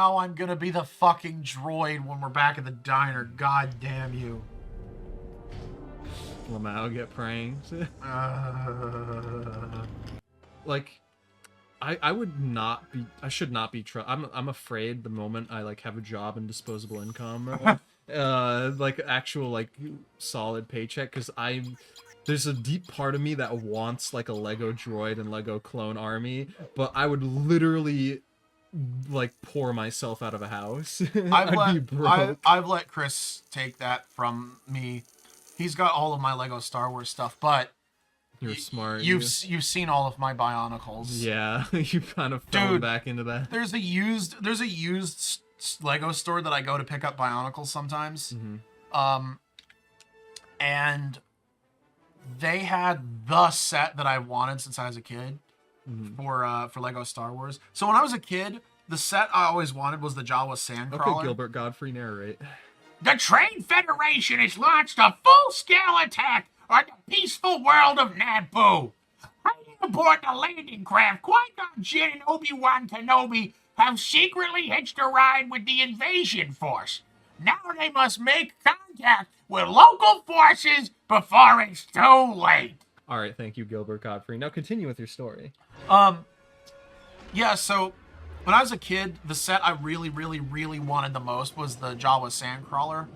now I'm gonna be the fucking droid when we're back at the diner. God damn you. Lamau get pranked. Like, I would not be. I should not be. I'm afraid the moment I like have a job and disposable income, like actual like solid paycheck, because there's a deep part of me that wants like a Lego droid and Lego clone army, but I would literally like pour myself out of a house. I'd be broke. I've let Chris take that from me. He's got all of my Lego Star Wars stuff, but You're smart. You've seen all of my Bionicles. Yeah, you kind of fell back into that. There's a used Lego store that I go to pick up Bionicles sometimes. Mm-hmm. And they had the set that I wanted since I was a kid for Lego Star Wars. So when I was a kid, the set I always wanted was the Jawa Sandcrawler. Okay, Gilbert Godfrey, narrate. The Trade Federation has launched a full-scale attack on the peaceful world of Naboo. Hiding aboard the landing craft, Qui-Gon Jinn and Obi-Wan Kenobi have secretly hitched a ride with the invasion force. Now they must make contact with local forces before it's too late. All right, thank you, Gilbert Godfrey. Now continue with your story. Yeah, so when I was a kid, the set I really, really, really wanted the most was the Jawa Sandcrawler.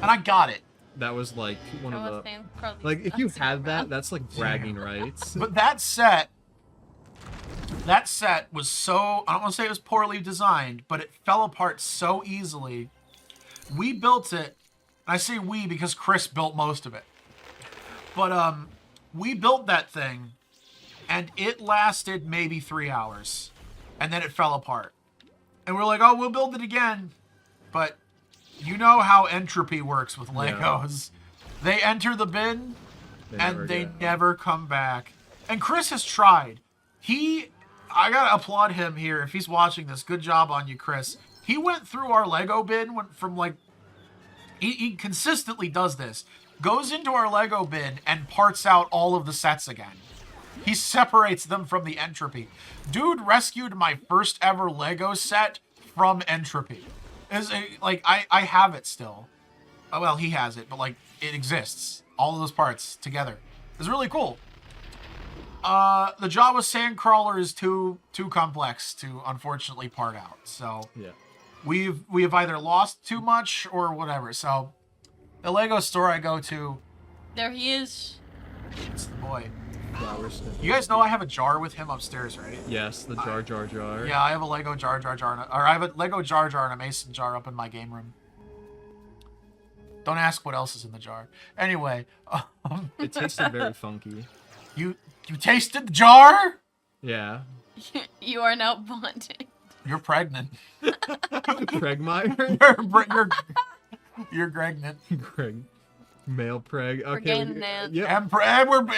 And I got it. That was like one of the... Like, if you had that, that's like bragging rights. But that set was so... I don't want to say it was poorly designed, but it fell apart so easily. We built it. And I say we because Chris built most of it. But we built that thing, and it lasted maybe 3 hours. And then it fell apart. And we're like, oh, we'll build it again. But you know how entropy works with Legos. Yeah. They enter the bin, and they never come back. And Chris has tried. I gotta applaud him here. If he's watching this, good job on you, Chris. He went through our Lego bin from like... He consistently does this. Goes into our Lego bin and parts out all of the sets again. He separates them from the entropy. Dude rescued my first ever Lego set from entropy. I have it still. Oh, well, he has it, but like it exists. All of those parts together. It's really cool. The Jawa Sandcrawler is too complex to unfortunately part out. So yeah, we have either lost too much or whatever. So the Lego store I go to. There he is. It's the boy. Flowers. You guys know I have a jar with him upstairs, right? Yes, the Jar Jar Jar. Yeah, I have a Lego Jar Jar Jar, or I have a Lego Jar Jar and a Mason jar up in my game room. Don't ask what else is in the jar. Anyway, it tasted very funky. You tasted the jar? Yeah. You are now bonding. You're pregnant. Pregmire? You're pregnant. Greg. Male preg. Okay. Yeah.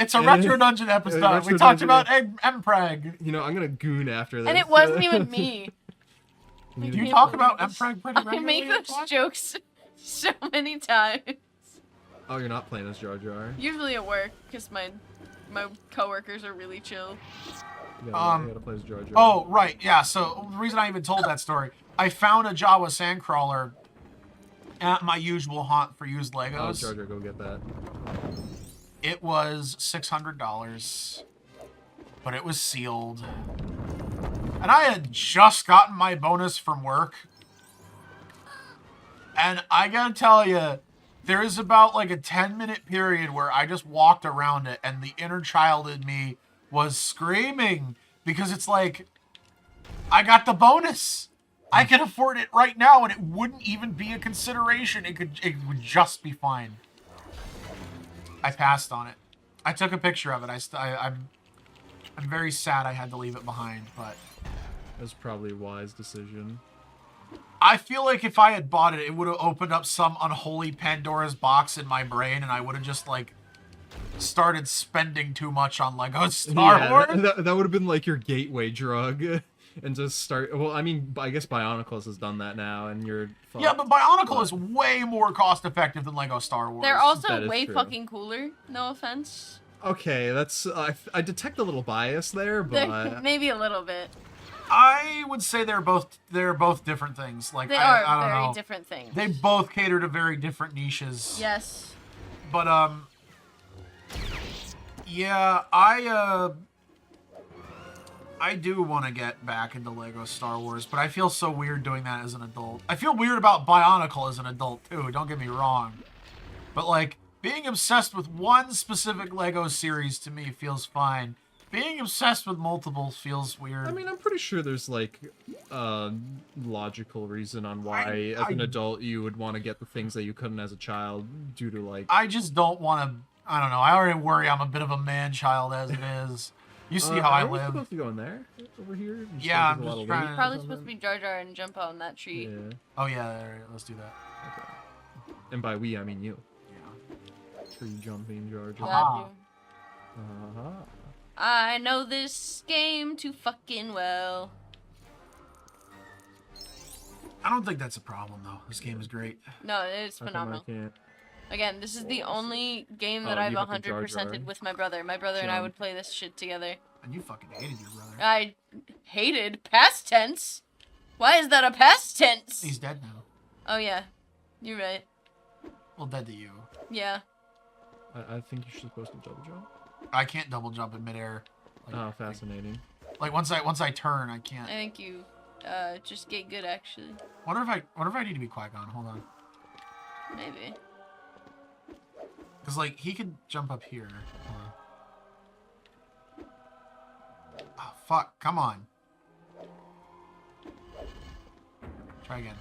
It's a Retro Dungeon episode. We talked about M-Preg. You know, I'm gonna goon after this. And it wasn't even me. Do you talk about M-Preg pretty regularly? I make those jokes so many times. Oh, you're not playing as Jar Jar? Usually at work, because my coworkers are really chill. You gotta play as Jar Jar. Oh, right. Yeah, so the reason I even told that story, I found a Jawa Sandcrawler at my usual haunt for used Legos. Oh, Jar Jar, go get that. It was $600, but it was sealed. And I had just gotten my bonus from work. And I gotta tell you, there is about like a 10-minute period where I just walked around it and the inner child in me was screaming because it's like, I got the bonus. I can afford it right now, and it wouldn't even be a consideration. It would just be fine. I passed on it. I took a picture of it. I'm very sad I had to leave it behind, but that was probably a wise decision. I feel like if I had bought it, it would have opened up some unholy Pandora's box in my brain, and I would have just like started spending too much on Lego Star Wars. That would have been like your gateway drug. And just start... Well, I mean, I guess Bionicles has done that now, and you're... Fucked. Yeah, but Bionicle is way more cost-effective than Lego Star Wars. They're also way fucking cooler, no offense. Okay, that's... I detect a little bias there, but... Maybe a little bit. I would say they're both different things. Like They I are don't very know. different things. They both cater to very different niches. Yes. But yeah, I do want to get back into Lego Star Wars, but I feel so weird doing that as an adult. I feel weird about Bionicle as an adult too, don't get me wrong. But like being obsessed with one specific Lego series to me feels fine. Being obsessed with multiples feels weird. I mean, I'm pretty sure there's like logical reason on why as an adult you would want to get the things that you couldn't as a child due to like I just don't want to. I don't know. I already worry I'm a bit of a man child as it is. You see how I are we live. supposed to go in there over here? You Yeah, said I'm there's a just lot of trying weight to- or Probably something? supposed to be Jar Jar and jump on that tree. Yeah. Oh yeah, all right, let's do that. Okay. And by we, I mean you. Yeah. Tree jumping, Jar Yeah, Jar. Aha. dude. Uh-huh. I know this game too fucking well. I don't think that's a problem though. This game is great. No, it's How come phenomenal. I can't? Again, this is the only game that Oh, I've you have the Jar 100%ed Jar. with my brother. My brother and I Jump. would play this shit together. And you fucking hated your brother. I hated past tense. Why is that a past tense? He's dead now. Oh yeah, you're right. Well, dead to you. Yeah. I think you're supposed to double jump. I can't double jump in midair. Like, Oh, fascinating. Like once I turn, I can't. I think you just get good actually. Wonder if I need to be Qui-Gon. Hold on. Maybe. Cause like he can jump up here. Hold on. Oh fuck! Come on. Try again.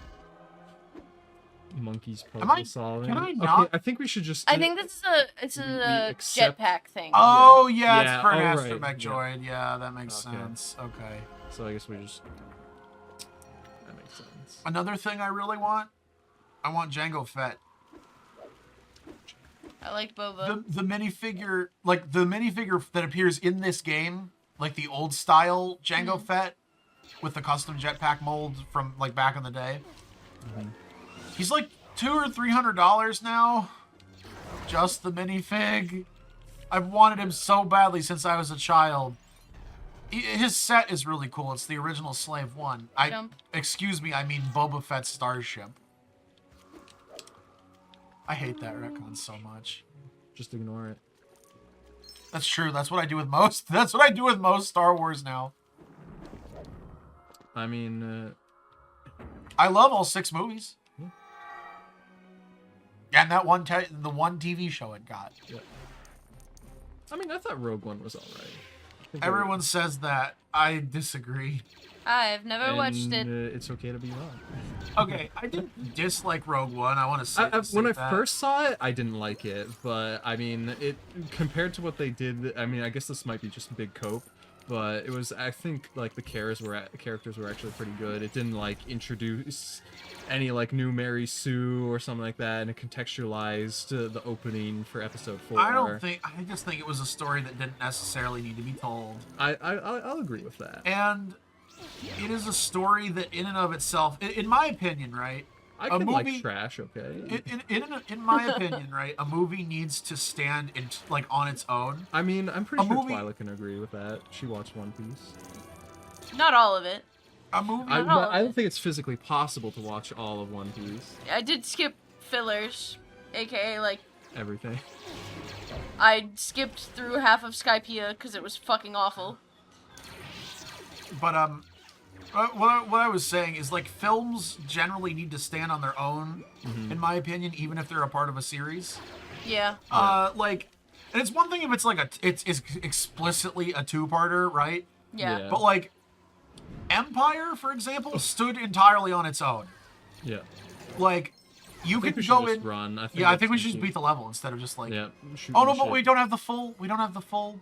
Monkeys Am I- puzzle solving. can I Okay, not- I think we should just. I think this is it's we a accept- jetpack thing. Oh yeah, Yeah, it's for an oh, astromech right, droid. Yeah, that makes Okay. sense. Okay. So I guess we just. That makes sense. Another thing I really want, I want Jango Fett. I like Boba. The minifigure, like the minifigure that appears in this game, like the old style Jango Fett with the custom jetpack mold from like back in the day. He's like $200 or $300 now. Just the minifig. I've wanted him so badly since I was a child. His set is really cool. It's the original Slave One. Jump. Excuse me, I mean Boba Fett's starship. I hate that retcon so much. Just ignore it. That's true. That's what I do with most. That's what I do with most Star Wars now. I mean, I love all 6 movies. Yeah. And that one, the one TV show it got. I thought Rogue One was alright. Everyone says that. I disagree. I've never watched it. It's okay to be wrong. Okay, I didn't dislike Rogue One. I want to say, When I that. first saw it, I didn't like it, but I mean, it compared to what they did. I mean, I guess this might be just big cope, but it was. I think like the characters were actually pretty good. It didn't like introduce any like new Mary Sue or something like that, and it contextualized the opening for Episode 4. I just think it was a story that didn't necessarily need to be told. I'll agree with that. And it is a story that in and of itself, in my opinion, right? I a can movie- like trash, okay? In my opinion, right, a movie needs to stand in like on its own. I mean, I'm pretty sure movie- Twilah can agree with that. She watched One Piece. Not all of it. A movie. Not all of I it. don't think it's physically possible to watch all of One Piece. I did skip fillers, aka like Everything. I skipped through half of Skypiea because it was fucking awful. But what I was saying is like films generally need to stand on their own, in my opinion, even if they're a part of a series. Yeah. Like, and it's one thing if it's like it's explicitly a 2-parter, right? Yeah. Yeah. But like, Empire, for example, stood entirely on its own. Yeah. Like, you I think could we should go just in. run. I Yeah, I think we that's should just easy. beat the level instead of just like. Yeah. shoot Oh no, the but shit. we don't have the full. We don't have the full.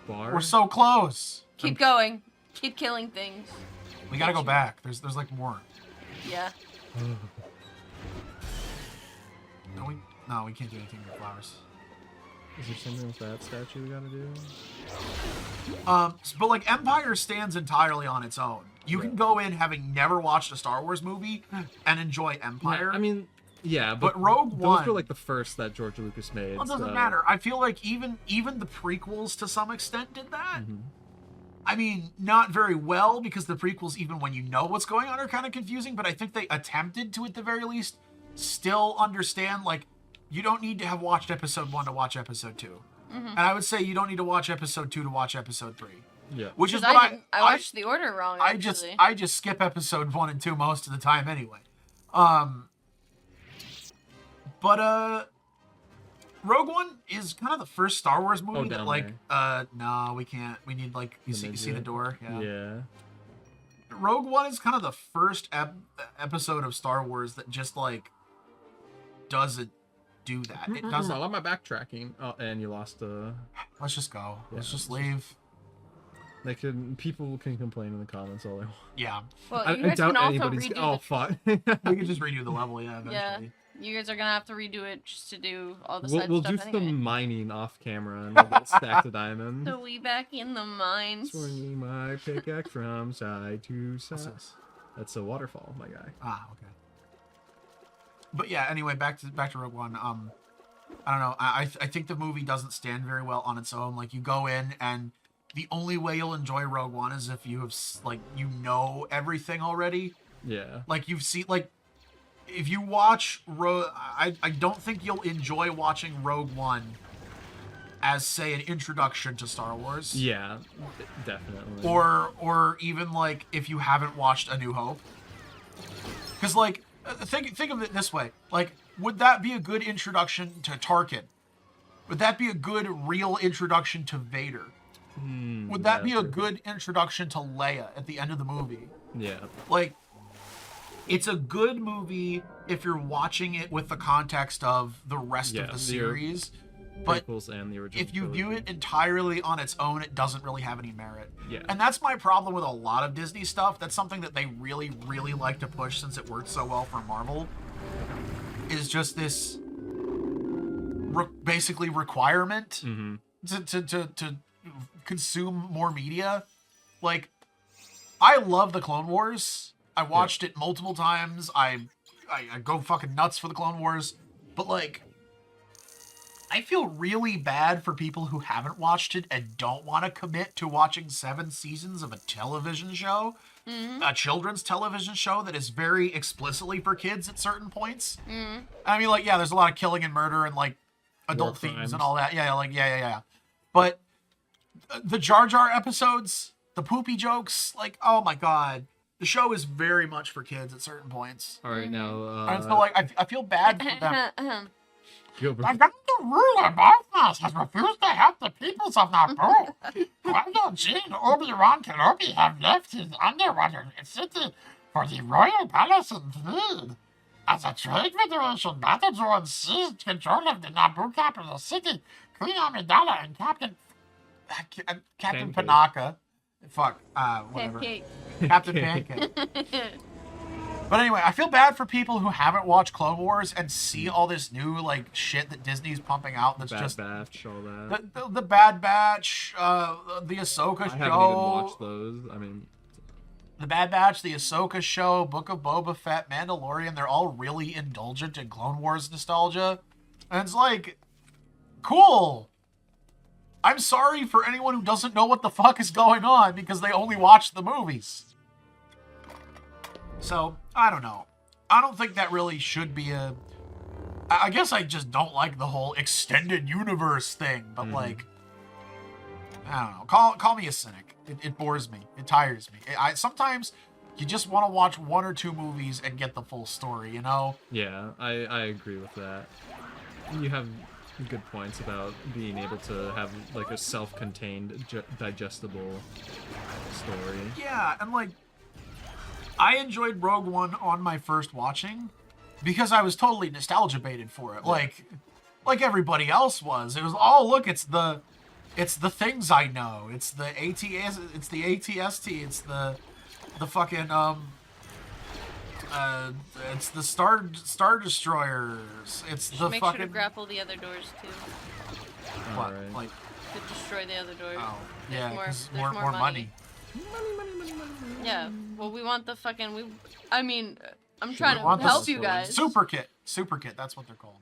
Bar. We're so close. Keep going. Keep killing things. We gotta go back. There's like more. Yeah. No, we can't do anything with flowers. Is there something with that statue we gotta do? But like Empire stands entirely on its own. You can go in having never watched a Star Wars movie and enjoy Empire. I mean, yeah, But Rogue those One- were like the first that George Lucas made. well, it doesn't so- matter. I feel like even the prequels to some extent did that. I mean, not very well, because the prequels, even when you know what's going on, are kind of confusing, but I think they attempted to, at the very least, still understand, like, you don't need to have watched episode 1 to watch episode 2. And I would say you don't need to watch episode 2 to watch episode 3. Yeah. Which is Because what I watched the order wrong, I actually. just skip episode 1 and 2 most of the time anyway. But Rogue One is kind of the first Star Wars movie that, like, no, we can't. We need, like, you see the door? Yeah. Rogue One is kind of the first episode of Star Wars that just, like, doesn't do that. It doesn't. I love my backtracking. Oh, and you lost Let's just go. Yeah, Let's just leave. People can complain in the comments all they want. Yeah. Well, you guys can also redo Oh, fuck. We can just redo the level, yeah, eventually. Yeah. You guys are gonna have to redo it just to do all the We'll side do stuff anyway. some mining off camera and we'll get stacked of diamonds. So we back in the mines. Swinging my pickaxe from side to side. What's this? That's a waterfall, my guy. Ah, okay. But yeah, anyway, back to Rogue One. I don't know. I think the movie doesn't stand very well on its own. Like, you go in, and the only way you'll enjoy Rogue One is if you have, like, you know everything already. Yeah. Like, you've seen, like, if you watch I don't think you'll enjoy watching Rogue One as, say, an introduction to Star Wars. Yeah, definitely. Or even, like, if you haven't watched A New Hope. Because, like, think of it this way. Like, would that be a good introduction to Tarkin? Would that be a good, real introduction to Vader? Would that be a good introduction to Leia at the end of the movie? Yeah. Like, it's a good movie if you're watching it with the context of the rest of the series. But and the original if you view it entirely on its own, it doesn't really have any merit. Yeah. And that's my problem with a lot of Disney stuff. That's something that they really, really like to push since it worked so well for Marvel. Is just this basically requirement to consume more media. Like, I love the Clone Wars. I watched it multiple times. I go fucking nuts for the Clone Wars. But, like, I feel really bad for people who haven't watched it and don't want to commit to watching 7 seasons of a television show, a children's television show that is very explicitly for kids at certain points. I mean, like, yeah, there's a lot of killing and murder and, like, adult themes and all that. Yeah. But the Jar Jar episodes, the poopy jokes, like, oh my god. The show is very much for kids at certain points. All right, now... and so, like, I feel bad for them. Gilbert. The ruler Magnus has refused to help the peoples of Naboo. Qui-Gon Jinn and Obi-Wan Kenobi have left his underwater city for the royal palace in Theed. As a trade federation, battle droids seized control of the Naboo capital city. Queen Amidala and Captain Pancake. Panaka. Fuck, whatever. Pancake. Captain Pancake. But anyway, I feel bad for people who haven't watched Clone Wars and see all this new, like, shit that Disney's pumping out that's Bad Batch, all that. the Bad Batch, the Ahsoka I show. haven't even watched those. I mean... The Bad Batch, the Ahsoka show, Book of Boba Fett, Mandalorian, they're all really indulgent in Clone Wars nostalgia. And it's like, cool. I'm sorry for anyone who doesn't know what the fuck is going on because they only watched the movies. So, I don't know. I don't think that really should be a... I guess I just don't like the whole extended universe thing, but like... I don't know. Call me a cynic. It bores me. It tires me. Sometimes you just want to watch 1 or 2 movies and get the full story, you know? Yeah, I agree with that. You have good points about being able to have, like, a self-contained, digestible story. Yeah, and, like, I enjoyed Rogue One on my first watching because I was totally nostalgia-baited for it. Like everybody else was. It was, oh, look, it's the things I know. It's the ATS, it's the ATST, it's the fucking, it's the Star Destroyers. It's the Make fucking... sure to grapple the other doors, too. What? Alright. Like, To destroy the other doors. oh, There's yeah, more- 'cause there's more money. Yeah, well, we want the fucking... I'm We trying to want the help you guys. Super kit, that's what they're called.